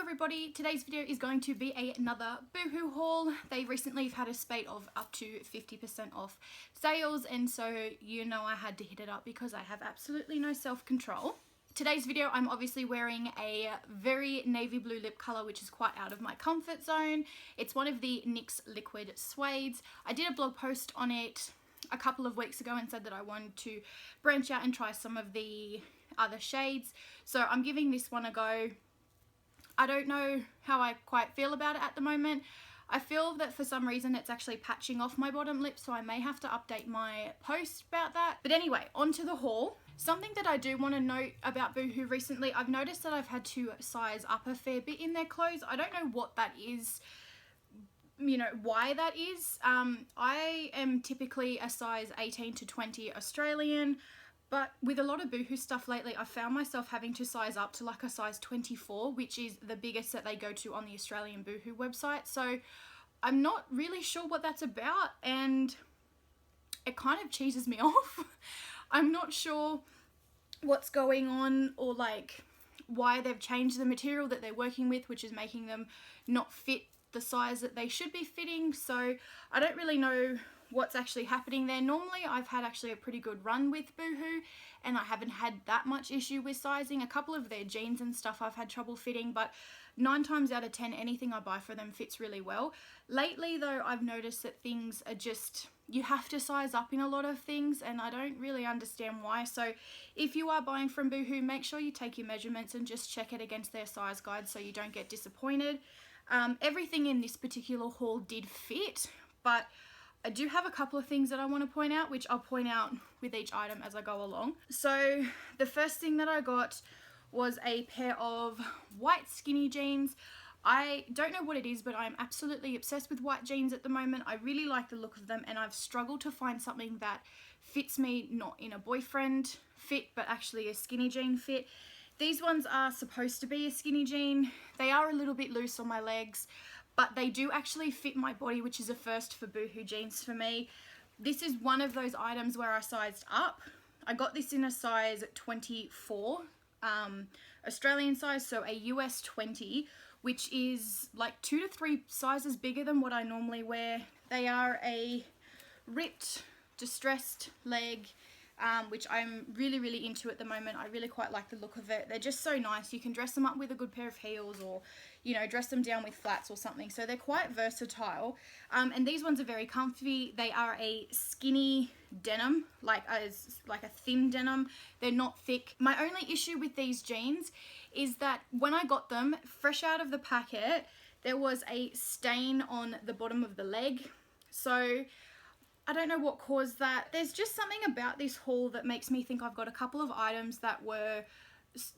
everybody, today's video is going to be another BooHoo haul. They recently have had a spate of up to 50% off sales, and so you know I had to hit it up because I have absolutely no self-control. Today's video I'm obviously wearing a very navy blue lip colour, which is quite out of my comfort zone. It's one of the NYX liquid suedes. I did a blog post on it a couple of weeks ago and said that I wanted to branch out and try some of the other shades, so I'm giving this one a go. I don't know how I quite feel about it at the moment. I feel that for some reason it's actually patching off my bottom lip, so I may have to update my post about that. But anyway, onto the haul. Something that I do want to note about BooHoo recently, I've noticed that I've had to size up a fair bit in their clothes. I don't know what that is, you know, why that is. I am typically a size 18 to 20 Australian. But with a lot of BooHoo stuff lately, I found myself having to size up to like a size 24, which is the biggest that they go to on the Australian BooHoo website. So I'm not really sure what that's about, and it kind of cheeses me off. I'm not sure what's going on, or like why they've changed the material that they're working with, which is making them not fit the size that they should be fitting. So I don't really know what's actually happening there. Normally I've had actually a pretty good run with BooHoo and I haven't had that much issue with sizing. A couple of their jeans and stuff I've had trouble fitting, but 9 times out of 10 anything I buy for them fits really well. Lately though, I've noticed that things are just, you have to size up in a lot of things, and I don't really understand why. So if you are buying from BooHoo, make sure you take your measurements and just check it against their size guide so you don't get disappointed. Everything in this particular haul did fit, but I do have a couple of things that I want to point out, which I'll point out with each item as I go along. So the first thing that I got was a pair of white skinny jeans. I don't know what it is, but I'm absolutely obsessed with white jeans at the moment. I really like the look of them, and I've struggled to find something that fits me, not in a boyfriend fit, but actually a skinny jean fit. These ones are supposed to be a skinny jean. They are a little bit loose on my legs, but they do actually fit my body, which is a first for BooHoo jeans for me. This is one of those items where I sized up. I got this in a size 24, Australian size, so a US 20, which is like 2 to 3 sizes bigger than what I normally wear. They are a ripped, distressed leg, which I'm really into at the moment. I really quite like the look of it. They're just so nice. You can dress them up with a good pair of heels, or, you know, dress them down with flats or something. So they're quite versatile. And these ones are very comfy. They are a skinny denim, like a thin denim. They're not thick. My only issue with these jeans is that when I got them fresh out of the packet, there was a stain on the bottom of the leg. So I don't know what caused that. There's just something about this haul that makes me think I've got a couple of items that were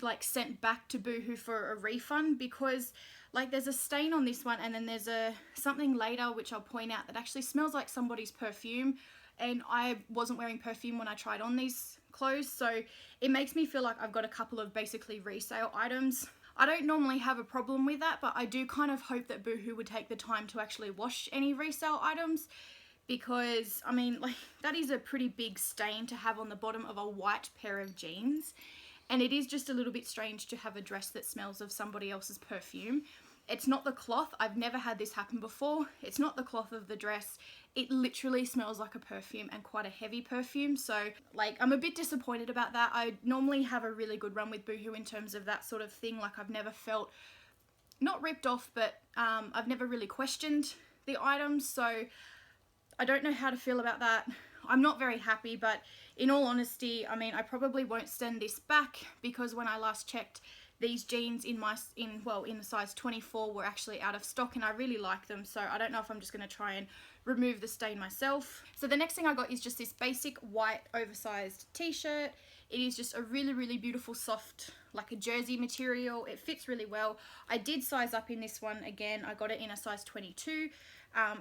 like sent back to BooHoo for a refund, because like there's a stain on this one, and then there's something later which I'll point out that actually smells like somebody's perfume, and I wasn't wearing perfume when I tried on these clothes, so it makes me feel like I've got a couple of basically resale items. I don't normally have a problem with that, but I do kind of hope that BooHoo would take the time to actually wash any resale items, because I mean, like, that is a pretty big stain to have on the bottom of a white pair of jeans, and it is just a little bit strange to have a dress that smells of somebody else's perfume. It's not the cloth. I've never had this happen before. It's not the cloth of the dress. It literally smells like a perfume, and quite a heavy perfume. So like, I'm a bit disappointed about that. I normally have a really good run with BooHoo in terms of that sort of thing. Like, I've never felt, not ripped off, but I've never really questioned the items. So I don't know how to feel about that. I'm not very happy, but in all honesty, I mean, I probably won't send this back, because when I last checked, these jeans in the size 24 were actually out of stock, and I really like them, so I don't know if I'm just going to try and remove the stain myself. So the next thing I got is just this basic white oversized t-shirt. It is just a really beautiful soft, like a jersey material. It fits really well. I did size up in this one again. I got it in a size 22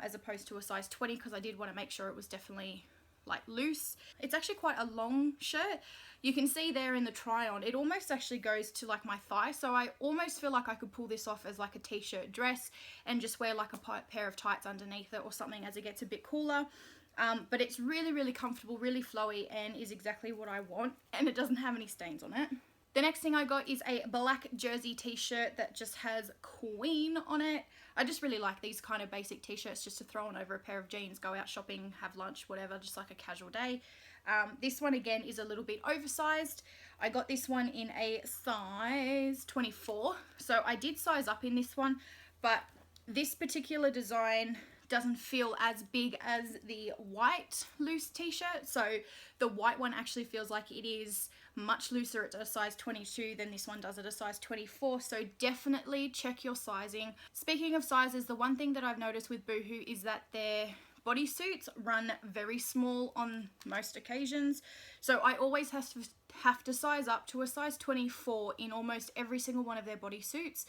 as opposed to a size 20, because I did want to make sure it was definitely like loose. It's actually quite a long shirt. You can see there in the try on, it almost actually goes to like my thigh, so I almost feel like I could pull this off as like a t-shirt dress and just wear like a pair of tights underneath it or something as it gets a bit cooler. But it's really comfortable, really flowy, and is exactly what I want, and it doesn't have any stains on it. The next thing I got is a black jersey t-shirt that just has Queen on it. I just really like these kind of basic t-shirts just to throw on over a pair of jeans, go out shopping, have lunch, whatever, just like a casual day. This one again is a little bit oversized. I got this one in a size 24. So I did size up in this one, but this particular design doesn't feel as big as the white loose t-shirt. So the white one actually feels like it is much looser at a size 22 than this one does at a size 24. So definitely check your sizing. Speaking of sizes, the one thing that I've noticed with Boohoo is that their bodysuits run very small on most occasions. So I always have to size up to a size 24 in almost every single one of their bodysuits,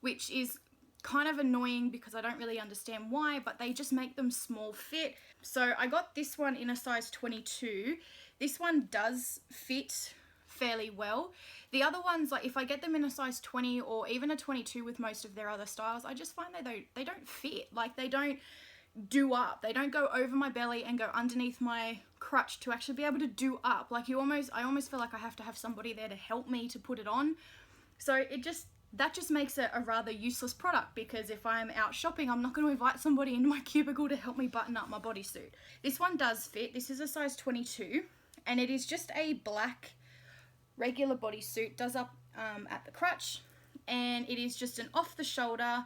which is kind of annoying because I don't really understand why, but they just make them small fit. So I got this one in a size 22. This one does fit fairly well. The other ones, like if I get them in a size 20 or even a 22 with most of their other styles, I just find they don't fit. Like they don't do up. They don't go over my belly and go underneath my crutch to actually be able to do up. Like I almost feel like I have to have somebody there to help me to put it on. So that just makes it a rather useless product, because if I'm out shopping, I'm not going to invite somebody into my cubicle to help me button up my bodysuit. This one does fit. This is a size 22 and it is just a black regular bodysuit, does up at the crutch, and it is just an off the shoulder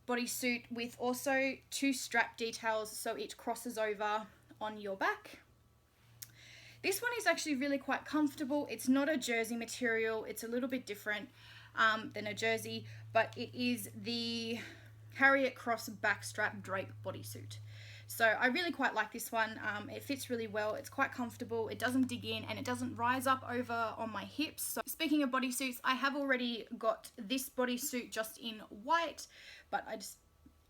bodysuit with also 2 strap details so it crosses over on your back. This one is actually really quite comfortable. It's not a jersey material. It's a little bit different than a jersey, but it is the Harriet Cross backstrap drape bodysuit. So I really quite like this one. It fits really well. It's quite comfortable. It doesn't dig in and it doesn't rise up over on my hips. So speaking of bodysuits, I have already got this bodysuit just in white, but I just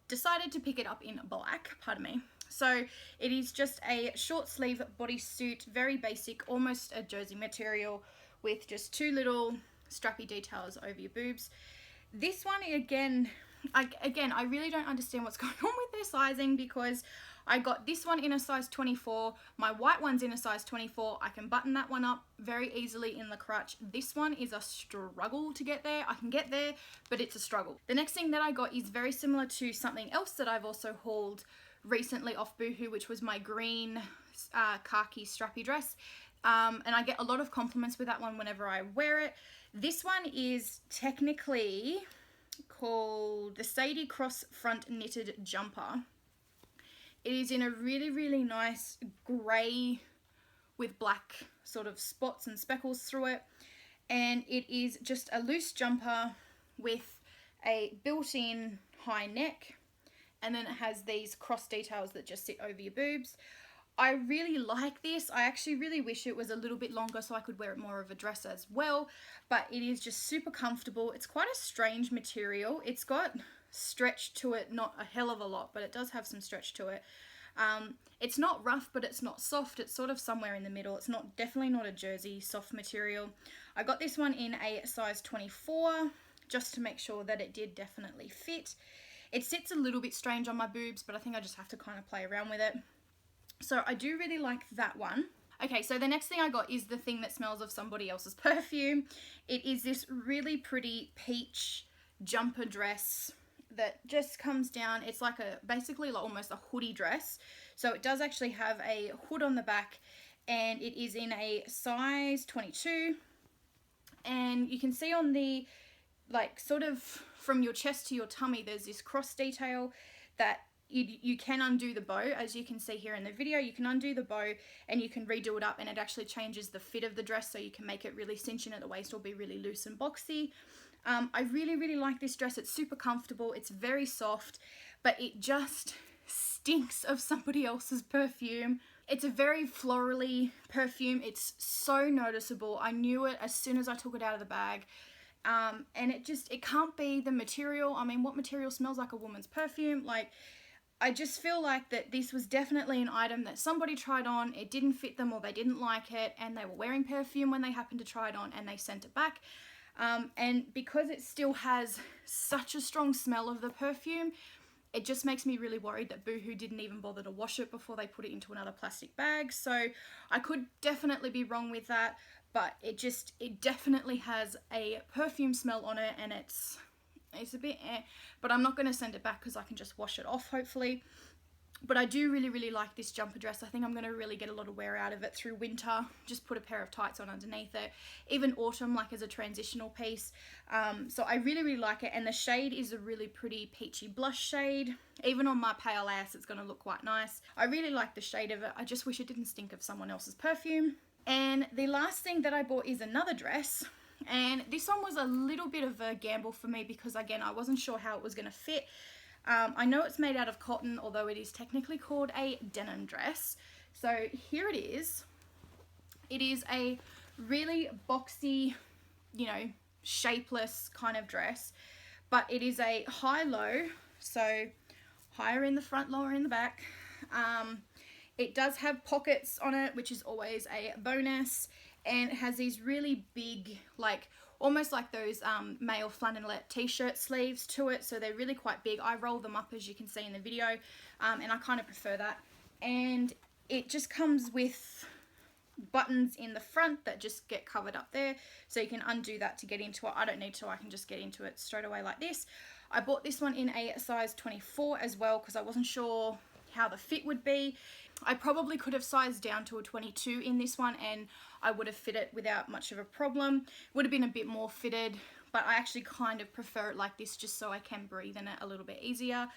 decided to pick it up in black, pardon me. So it is just a short sleeve bodysuit, very basic, almost a jersey material, with just 2 little strappy details over your boobs. This one again, I really don't understand what's going on with their sizing, because I got this one in a size 24, my white one's in a size 24. I can button that one up very easily in the crutch. This one is a struggle to get there. I can get there, but it's a struggle. The next thing that I got is very similar to something else that I've also hauled recently off Boohoo, which was my green khaki strappy dress. And I get a lot of compliments with that one whenever I wear it. This one is technically called the Sadie Cross Front Knitted Jumper. It is in a really, really nice grey with black sort of spots and speckles through it. And it is just a loose jumper with a built-in high neck. And then it has these cross details that just sit over your boobs. I really like this. I actually really wish it was a little bit longer so I could wear it more of a dress as well, but it is just super comfortable. It's quite a strange material. It's got stretch to it, not a hell of a lot, but it does have some stretch to it. It's not rough, but it's not soft. It's sort of somewhere in the middle. It's definitely not a jersey soft material. I got this one in a size 24 just to make sure that it did definitely fit. It sits a little bit strange on my boobs, but I think I just have to kind of play around with it. So I do really like that one. Okay, so the next thing I got is the thing that smells of somebody else's perfume. It is this really pretty peach jumper dress that just comes down. It's like basically like almost a hoodie dress. So it does actually have a hood on the back, and it is in a size 22. And you can see on the, like, sort of from your chest to your tummy, there's this cross detail that you can undo the bow. As you can see here in the video, you can undo the bow and you can redo it up, and it actually changes the fit of the dress, so you can make it really cinch in at the waist or be really loose and boxy. I really, really like this dress. It's super comfortable. It's very soft, but it just stinks of somebody else's perfume. It's a very florally perfume. It's so noticeable. I knew it as soon as I took it out of the bag. And it can't be the material. I mean, what material smells like a woman's perfume? Like, I just feel like that this was definitely an item that somebody tried on, it didn't fit them or they didn't like it, and they were wearing perfume when they happened to try it on and they sent it back. And because it still has such a strong smell of the perfume, it just makes me really worried that Boohoo didn't even bother to wash it before they put it into another plastic bag. So I could definitely be wrong with that, but it definitely has a perfume smell on it, and it's a bit but I'm not going to send it back because I can just wash it off hopefully. But I do really like this jumper dress. I think I'm going to really get a lot of wear out of it through winter. Just put a pair of tights on underneath it. Even autumn, like as a transitional piece. So I really like it. And the shade is a really pretty peachy blush shade. Even on my pale ass, it's going to look quite nice. I really like the shade of it. I just wish it didn't stink of someone else's perfume. And the last thing that I bought is another dress. And this one was a little bit of a gamble for me because, again, I wasn't sure how it was going to fit. I know it's made out of cotton, although it is technically called a denim dress. So here it is. It is a really boxy, you know, shapeless kind of dress, but it is a high-low, so higher in the front, lower in the back. It does have pockets on it, which is always a bonus, and it has these really big, like, almost like those male flannelette t-shirt sleeves to it, so they're really quite big. I roll them up, as you can see in the video, and I kind of prefer that. And it just comes with buttons in the front that just get covered up there, so you can undo that to get into it. I don't need to, I can just get into it straight away like this. I bought this one in a size 24 as well because I wasn't sure how the fit would be. I probably could have sized down to a 22 in this one and I would have fit it without much of a problem. Would have been a bit more fitted, but I actually kind of prefer it like this just so I can breathe in it a little bit easier.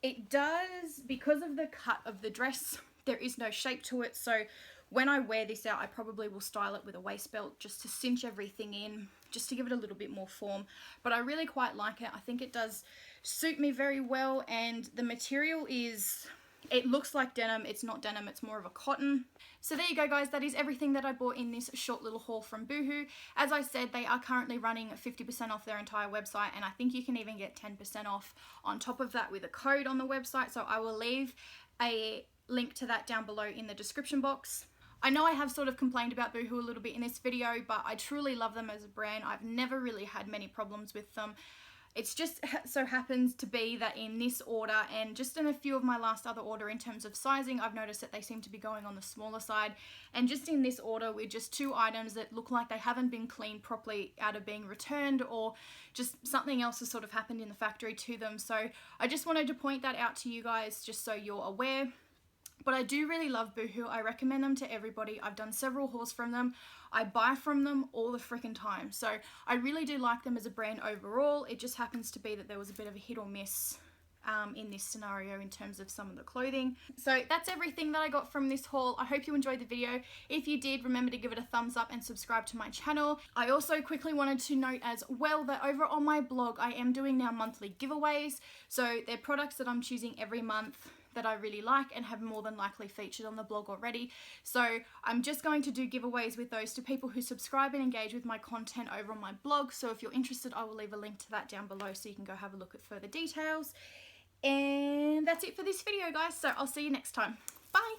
It does, because of the cut of the dress, there is no shape to it, so when I wear this out I probably will style it with a waist belt just to cinch everything in, just to give it a little bit more form. But I really quite like it. I think it does suit me very well, and the material is, it looks like denim. It's not denim, it's more of a cotton. So there you go guys, that is everything that I bought in this short little haul from Boohoo. As I said, they are currently running 50% off their entire website, and I think you can even get 10% off on top of that with a code on the website, so I will leave a link to that down below in the description box. I know I have sort of complained about Boohoo a little bit in this video, but I truly love them as a brand. I've never really had many problems with them. It's just so happens to be that in this order and just in a few of my last other order in terms of sizing, I've noticed that they seem to be going on the smaller side. And just in this order with just 2 items that look like they haven't been cleaned properly out of being returned, or just something else has sort of happened in the factory to them. So I just wanted to point that out to you guys just so you're aware. But I do really love Boohoo. I recommend them to everybody. I've done several hauls from them. I buy from them all the freaking time. So I really do like them as a brand overall. It just happens to be that there was a bit of a hit or miss in this scenario in terms of some of the clothing. So that's everything that I got from this haul. I hope you enjoyed the video. If you did, remember to give it a thumbs up and subscribe to my channel. I also quickly wanted to note as well that over on my blog, I am doing now monthly giveaways. So they're products that I'm choosing every month that I really like and have more than likely featured on the blog already. So I'm just going to do giveaways with those to people who subscribe and engage with my content over on my blog. So if you're interested, I will leave a link to that down below so you can go have a look at further details. And that's it for this video, guys. So I'll see you next time. Bye.